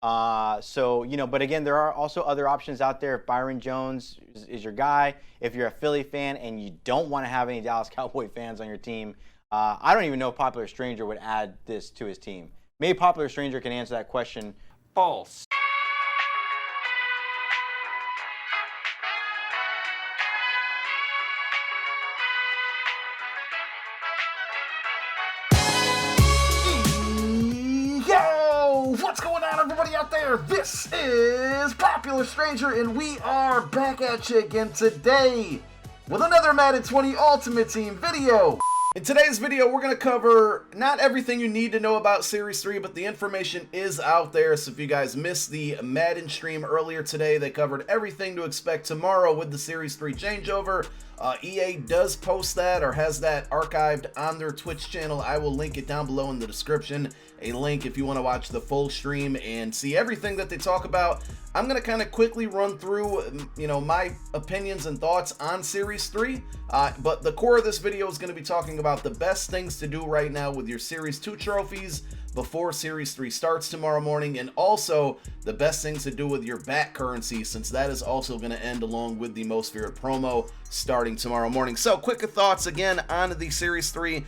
But again, there are also other options out there. If Byron Jones is your guy, if you're a Philly fan and you don't want to have any Dallas Cowboy fans on your team, I don't even know if Popular Stranger would add this to his team. Maybe Popular Stranger can answer that question. False. What's going on, everybody out there? This is Popular Stranger, and we are back at you again today with another Madden 20 Ultimate Team video. In today's video, we're going to cover not everything you need to know about Series 3, but the information is out there. So if you guys missed the Madden stream earlier today, they covered everything to expect tomorrow with the Series 3 changeover. EA does post that or has that archived on their Twitch channel. I will link it down below in the description. A link if you want to watch the full stream and see everything that they talk about. I'm going to kind of quickly run through, my opinions and thoughts on Series 3. But the core of this video is going to be talking about the best things to do right now with your Series 2 trophies before Series 3 starts tomorrow morning, and also the best things to do with your back currency, since that is also going to end along with the Most Feared promo starting tomorrow morning. So quick thoughts again on the Series 3.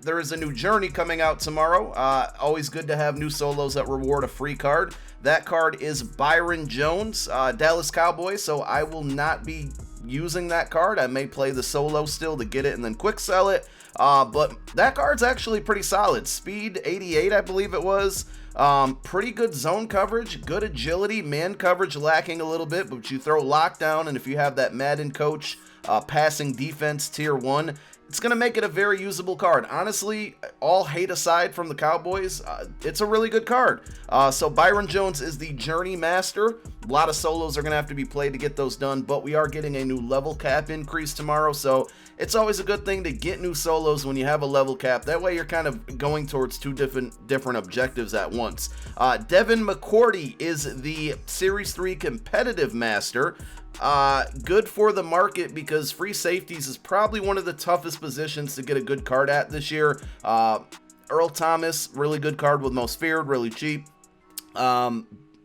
There is a new journey coming out tomorrow. Always good to have new solos that reward a free card. That card is Byron Jones, Dallas Cowboys, so I will not be using that card. I may play the solo still to get it and then quick sell it. But that card's actually pretty solid. Speed 88, I believe it was. Pretty good zone coverage, good agility, man coverage lacking a little bit, but you throw lockdown, and if you have that Madden coach passing defense tier 1, it's going to make it a very usable card. Honestly, all hate aside from the Cowboys, it's a really good card. So Byron Jones is the Journey Master. A lot of solos are going to have to be played to get those done, but we are getting a new level cap increase tomorrow, so it's always a good thing to get new solos when you have a level cap. That way you're kind of going towards two different objectives at once. Devin McCourty is the Series 3 Competitive Master. Good for the market because free safeties is probably one of the toughest positions to get a good card at this year. Earl Thomas, really good card with Most Feared, really cheap.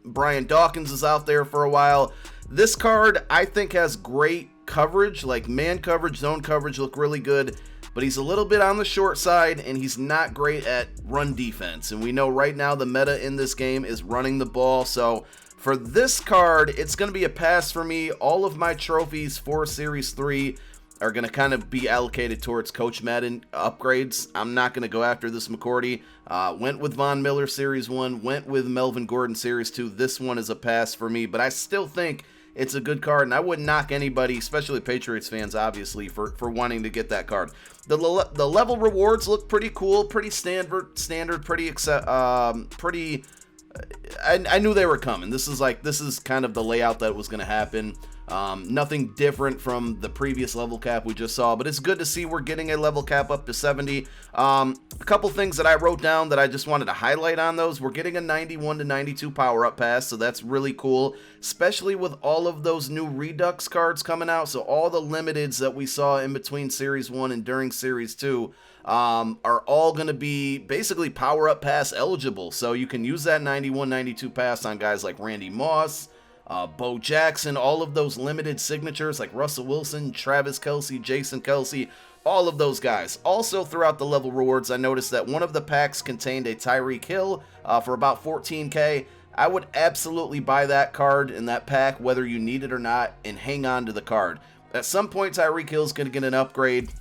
Brian Dawkins is out there for a while. This card, I think, has great coverage, like man coverage, zone coverage look really good, but he's a little bit on the short side, and he's not great at run defense. And we know right now the meta in this game is running the ball, so for this card, it's going to be a pass for me. All of my trophies for Series 3 are going to kind of be allocated towards Coach Madden upgrades. I'm not going to go after this McCourty. Went with Von Miller Series 1, went with Melvin Gordon Series 2. This one is a pass for me, but I still think it's a good card, and I wouldn't knock anybody, especially Patriots fans, obviously, for wanting to get that card. The level rewards look pretty cool, pretty standard, pretty. I knew they were coming. This is kind of the layout that was going to happen. Nothing different from the previous level cap we just saw, but it's good to see we're getting a level cap up to 70. A couple things that I wrote down that I just wanted to highlight on those. We're getting a 91 to 92 power up pass, so that's really cool, especially with all of those new Redux cards coming out. So all the limiteds that we saw in between Series 1 and during Series 2 are all going to be basically power up pass eligible. So you can use that 91, 92 pass on guys like Randy Moss, Bo Jackson, all of those limited signatures like Russell Wilson, Travis Kelce, Jason Kelce, all of those guys. Also throughout the level rewards, I noticed that one of the packs contained a Tyreek Hill for about 14K. I would absolutely buy that card in that pack, whether you need it or not, and hang on to the card. At some point, Tyreek Hill is going to get an upgrade,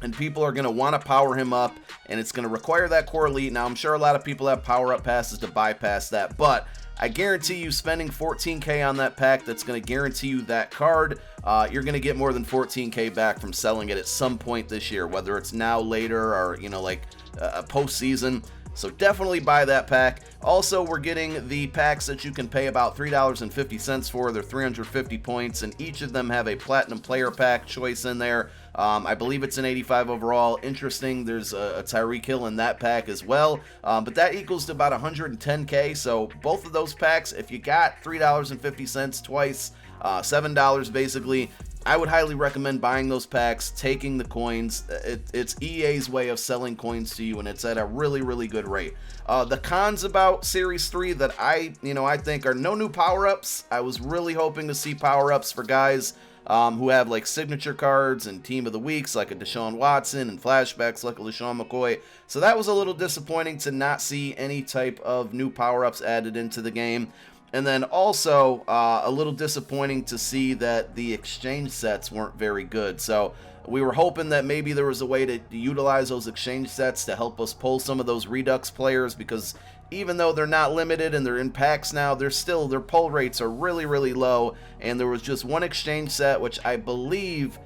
and people are going to want to power him up, and it's going to require that core elite. Now, I'm sure a lot of people have power up passes to bypass that, but I guarantee you spending 14K on that pack, that's going to guarantee you that card. You're going to get more than 14K back from selling it at some point this year, whether it's now, later, or, like a postseason. So definitely buy that pack. Also, we're getting the packs that you can pay about $3.50 for. They're 350 points, and each of them have a platinum player pack choice in there. I believe it's an 85 overall. Interesting, there's a Tyreek Hill in that pack as well. But that equals to about 110K. So both of those packs, if you got $3.50 twice, $7 basically, I would highly recommend buying those packs, taking the coins. It's EA's way of selling coins to you, and it's at a really, really good rate. The cons about Series 3 that I think are no new power-ups. I was really hoping to see power-ups for guys who have like signature cards and team of the weeks like a Deshaun Watson and flashbacks like a LaShawn McCoy. So that was a little disappointing to not see any type of new power-ups added into the game. And then also a little disappointing to see that the exchange sets weren't very good. So we were hoping that maybe there was a way to utilize those exchange sets to help us pull some of those Redux players, because even though they're not limited and they're in packs now, their pull rates are really, really low. And there was just one exchange set, which I believe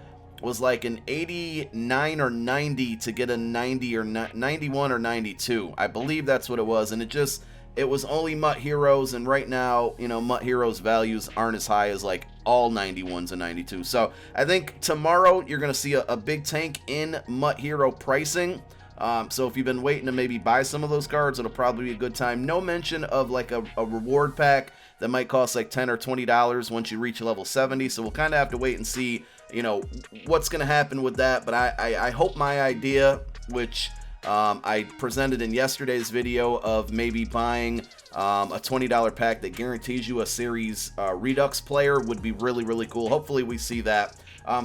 was like an 89 or 90 to get a 90 or 91 or 92. I believe that's what it was. And it was only MUT Heroes, and right now, MUT Heroes values aren't as high as like all 91s and 92. So I think tomorrow you're going to see a big tank in MUT Hero pricing. So if you've been waiting to maybe buy some of those cards, it'll probably be a good time. No mention of like a reward pack that might cost like $10 or $20 once you reach level 70. So we'll kind of have to wait and see, what's going to happen with that. But I hope my idea, which I presented in yesterday's video, of maybe buying a $20 pack that guarantees you a series Redux player, would be really, really cool. Hopefully we see that.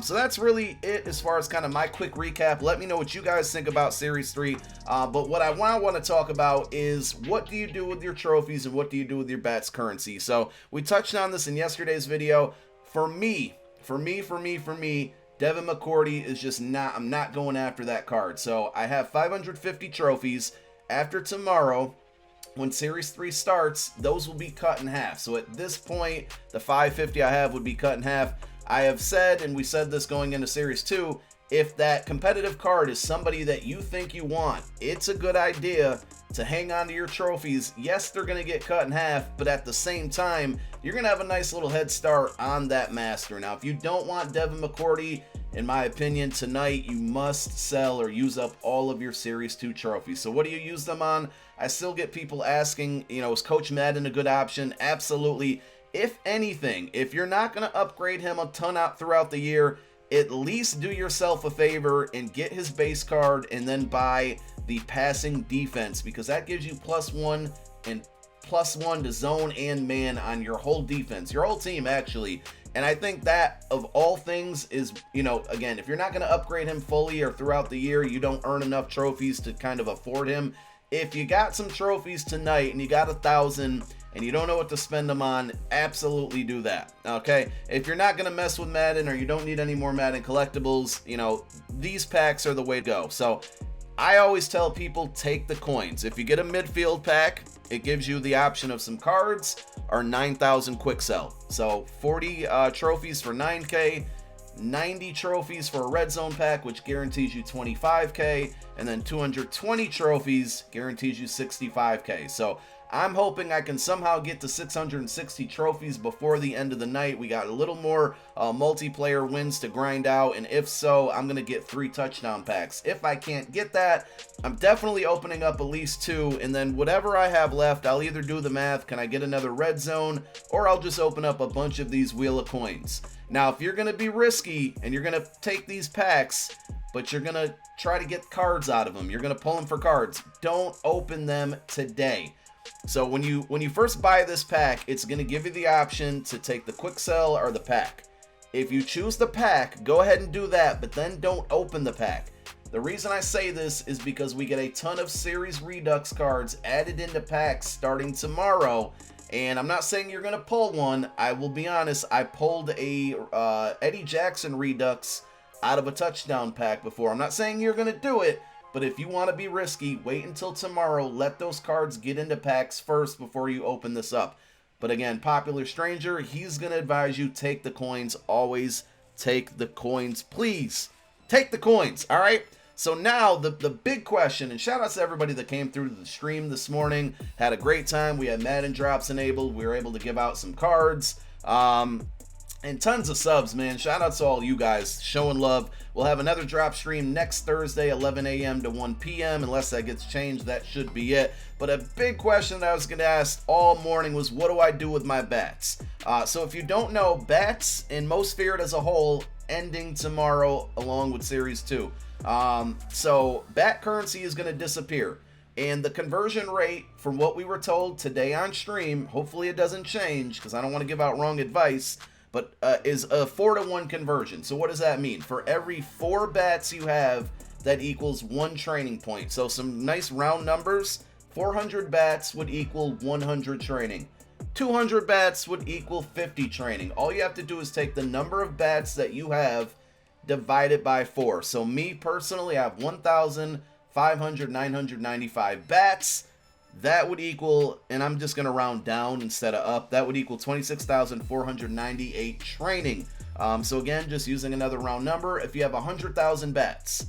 So that's really it as far as kind of my quick recap. Let me know what you guys think about Series 3. But what I want to talk about is, what do you do with your trophies and what do you do with your bats currency? So we touched on this in yesterday's video. For me, Devin McCourty is just I'm not going after that card. So I have 550 trophies. After tomorrow, when Series 3 starts, those will be cut in half. So at this point, the 550 I have would be cut in half. I have said, and we said this going into Series 2, if that competitive card is somebody that you think you want, it's a good idea to hang on to your trophies. Yes, they're going to get cut in half, but at the same time, you're going to have a nice little head start on that master. Now, if you don't want Devin McCourty, in my opinion, tonight you must sell or use up all of your Series 2 trophies. So what do you use them on? I still get people asking, is Coach Madden a good option? Absolutely. If anything, if you're not going to upgrade him a ton out throughout the year, at least do yourself a favor and get his base card and then buy the passing defense, because that gives you +1 and +1 to zone and man on your whole defense, your whole team actually. And I think that of all things is, again, if you're not going to upgrade him fully or throughout the year, you don't earn enough trophies to kind of afford him. If you got some trophies tonight and you got 1,000 and you don't know what to spend them on, absolutely do that, okay? If you're not going to mess with Madden, or you don't need any more Madden collectibles, these packs are the way to go. So I always tell people, take the coins. If you get a midfield pack, it gives you the option of some cards or 9,000 quick sell. So 40 trophies for 9K, 90 trophies for a red zone pack, which guarantees you 25K, and then 220 trophies guarantees you 65K. So I'm hoping I can somehow get to 660 trophies before the end of the night. We got a little more multiplayer wins to grind out, and if so, I'm going to get 3 touchdown packs. If I can't get that, I'm definitely opening up at least 2, and then whatever I have left, I'll either do the math, can I get another red zone, or I'll just open up a bunch of these Wheel of Coins. Now, if you're going to be risky and you're going to take these packs, but you're going to try to get cards out of them, you're going to pull them for cards, don't open them today. So when you first buy this pack, it's going to give you the option to take the quick sell or the pack. If you choose the pack, go ahead and do that, but then don't open the pack. The reason I say this is because we get a ton of Series Redux cards added into packs starting tomorrow, and I'm not saying you're going to pull one. I will be honest, I pulled a Eddie Jackson Redux out of a touchdown pack before. I'm not saying you're going to do it, but if you want to be risky, wait until tomorrow. Let those cards get into packs first before you open this up. But again, Popular Stranger, he's going to advise you, take the coins. Always take the coins. Please, take the coins, all right? So now, the big question, and shout out to everybody that came through to the stream this morning. Had a great time. We had Madden drops enabled. We were able to give out some cards. And tons of subs, man. Shout out to all you guys showing love. We'll have another drop stream next Thursday, 11 a.m. to 1 p.m. Unless that gets changed, that should be it. But a big question that I was going to ask all morning was, what do I do with my bats? So if you don't know, bats and most Spirit as a whole ending tomorrow along with Series 2. So bat currency is going to disappear. And the conversion rate, from what we were told today on stream, hopefully it doesn't change because I don't want to give out wrong advice, but is a 4-to-1 conversion. So what does that mean? For every 4 bats you have, that equals 1 training point. So some nice round numbers. 400 bats would equal 100 training. 200 bats would equal 50 training. All you have to do is take the number of bats that you have divided by 4. So me personally, I have 1,995 bats. That would equal, and I'm just going to round down instead of up, that would equal 26,498 training. So again, just using another round number, if you have 100,000 bats,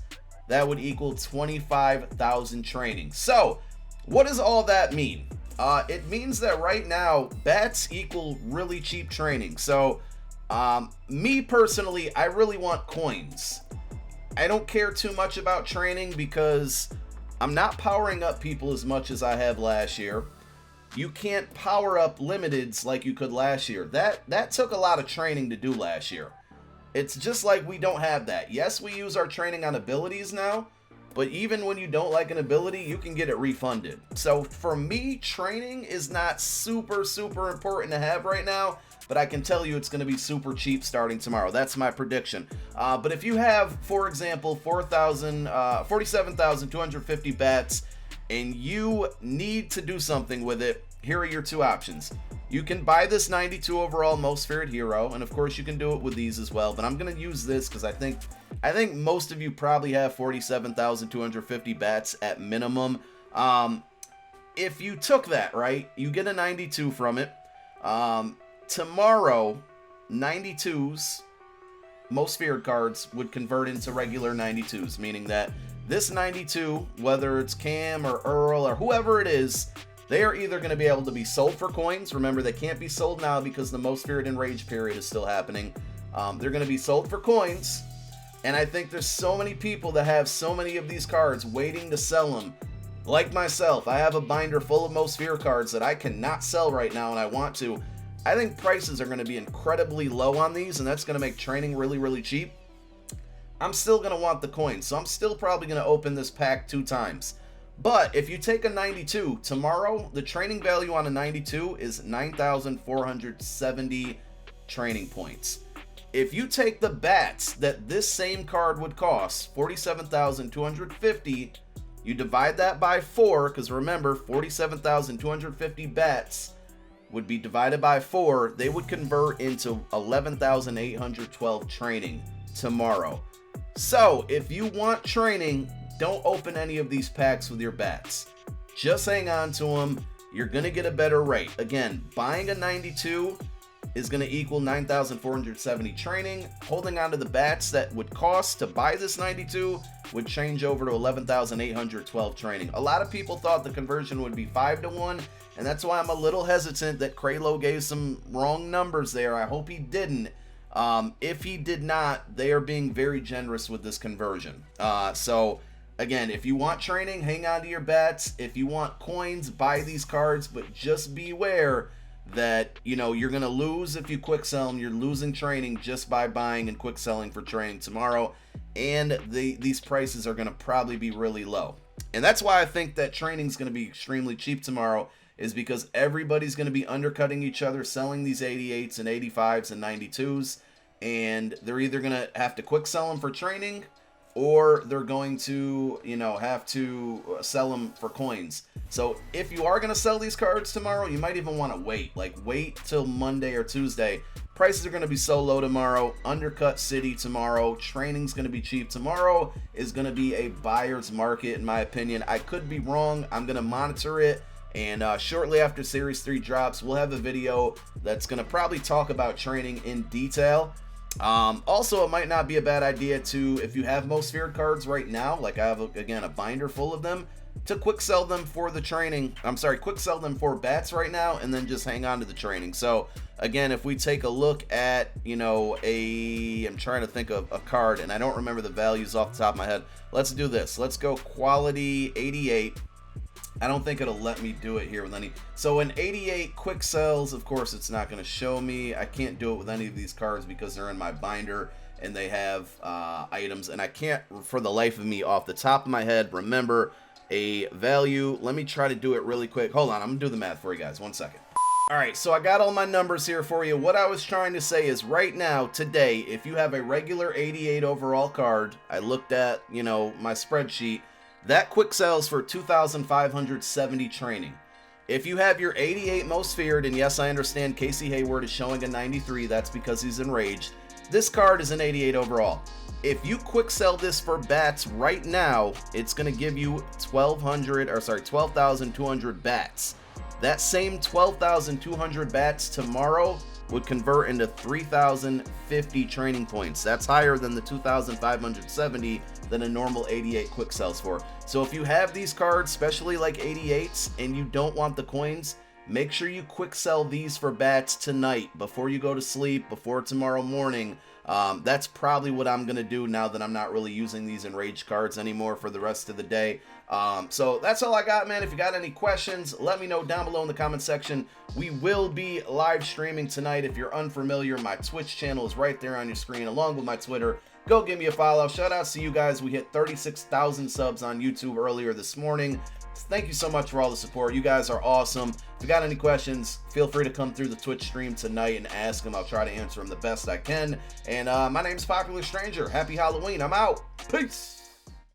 that would equal 25,000 training. So what does all that mean? It means that right now, bats equal really cheap training. So me personally, I really want coins. I don't care too much about training because I'm not powering up people as much as I have last year. You can't power up limiteds like you could last year. That took a lot of training to do last year. It's just like we don't have that. Yes, we use our training on abilities now, but even when you don't like an ability, you can get it refunded. So for me, training is not super important to have right now, but I can tell you it's going to be super cheap starting tomorrow. That's my prediction. But if you have, for example, 47,250 bats and you need to do something with it, here are your 2 options. You can buy this 92 overall most feared hero, and of course you can do it with these as well, but I'm going to use this because I think most of you probably have 47,250 bats at minimum. If you took that, right, you get a 92 from it. Tomorrow, 92s, most feared cards, would convert into regular 92s, meaning that this 92, whether it's Cam or Earl or whoever it is, they are either going to be able to be sold for coins. Remember, they can't be sold now because the most feared enraged period is still happening. They're going to be sold for coins, and I think there's so many people that have so many of these cards waiting to sell them. Like myself, I have a binder full of most feared cards that I cannot sell right now, and I want to. I think prices are going to be incredibly low on these, and that's going to make training really cheap. I'm still going to want the coins, so I'm still probably going to open this pack 2 times. But if you take a 92, tomorrow, the training value on a 92 is 9,470 training points. If you take the bats that this same card would cost, 47,250, you divide that by 4, because remember, 47,250 bats would be divided by 4, they would convert into 11,812 training tomorrow. So if you want training, don't open any of these packs with your bats. Just hang on to them. You're going to get a better rate. Again, buying a 92 is going to equal 9,470 training. Holding on to the bats that would cost to buy this 92 would change over to 11,812 training. A lot of people thought the conversion would be 5-to-1, and that's why I'm a little hesitant that Kralo gave some wrong numbers there. I hope he didn't. If he did not, they are being very generous with this conversion. So again, if you want training, hang on to your bats. If you want coins, buy these cards, but just beware that, you know, you're going to lose if you quick sell them. You're losing training just by buying and quick selling for training tomorrow, and these prices are going to probably be really low. And that's why I think that training is going to be extremely cheap tomorrow, is because everybody's going to be undercutting each other, selling these 88s and 85s and 92s, and they're either going to have to quick sell them for training, or they're going to, you know, have to sell them for coins. So if you are going to sell these cards tomorrow, you might even want to wait. Like, wait till Monday or Tuesday. Prices are going to be so low tomorrow. Undercut City tomorrow. Training's going to be cheap. Tomorrow is going to be a buyer's market, in my opinion. I could be wrong. I'm going to monitor it. And shortly after Series 3 drops, we'll have a video that's going to probably talk about training in detail. Also, it might not be a bad idea to, if you have most feared cards right now, like I have, again, a binder full of them, to quick sell them for the training. Quick sell them for bats right now, and then just hang on to the training. So again, if we take a look at, you know, I'm trying to think of a card, and I don't remember the values off the top of my head. Let's do this. Let's go quality 88. I don't think it'll let me do it here with any. So in 88 quick sells, of course, it's not going to show me. I can't do it with any of these cards because they're in my binder. and they have items, and I can't, for the life of me, off the top of my head, remember a value. Let me try to do it really quick. Hold on, I'm gonna do the math for you guys. 1 second. All right, so I got all my numbers here for you. What I was trying to say is right now, today, if you have a regular 88 overall card, I looked at, you know, my spreadsheet, that quick sells for 2,570 training. If you have your 88 most feared, and yes, I understand Casey Hayward is showing a 93, that's because he's enraged. This card is an 88 overall. If you quick sell this for bats right now, it's going to give you 12,200 bats. That same 12,200 bats tomorrow would convert into 3,050 training points. That's higher than the 2,570 that a normal 88 quick sells for. So if you have these cards, especially like 88s, and you don't want the coins, make sure you quick sell these for bats tonight before you go to sleep, before tomorrow morning. That's probably what I'm going to do now that I'm not really using these enraged cards anymore for the rest of the day. So that's all I got, man. If you got any questions, let me know down below in the comment section. We will be live streaming tonight. If you're unfamiliar, my Twitch channel is right there on your screen, along with my Twitter. Go give me a follow. Shout out to you guys. We hit 36,000 subs on YouTube earlier this morning. Thank you so much for all the support. You guys are awesome. If you got any questions, feel free to come through the Twitch stream tonight and ask them. I'll try to answer them the best I can. And my name's Popular Stranger. Happy Halloween. I'm out. Peace.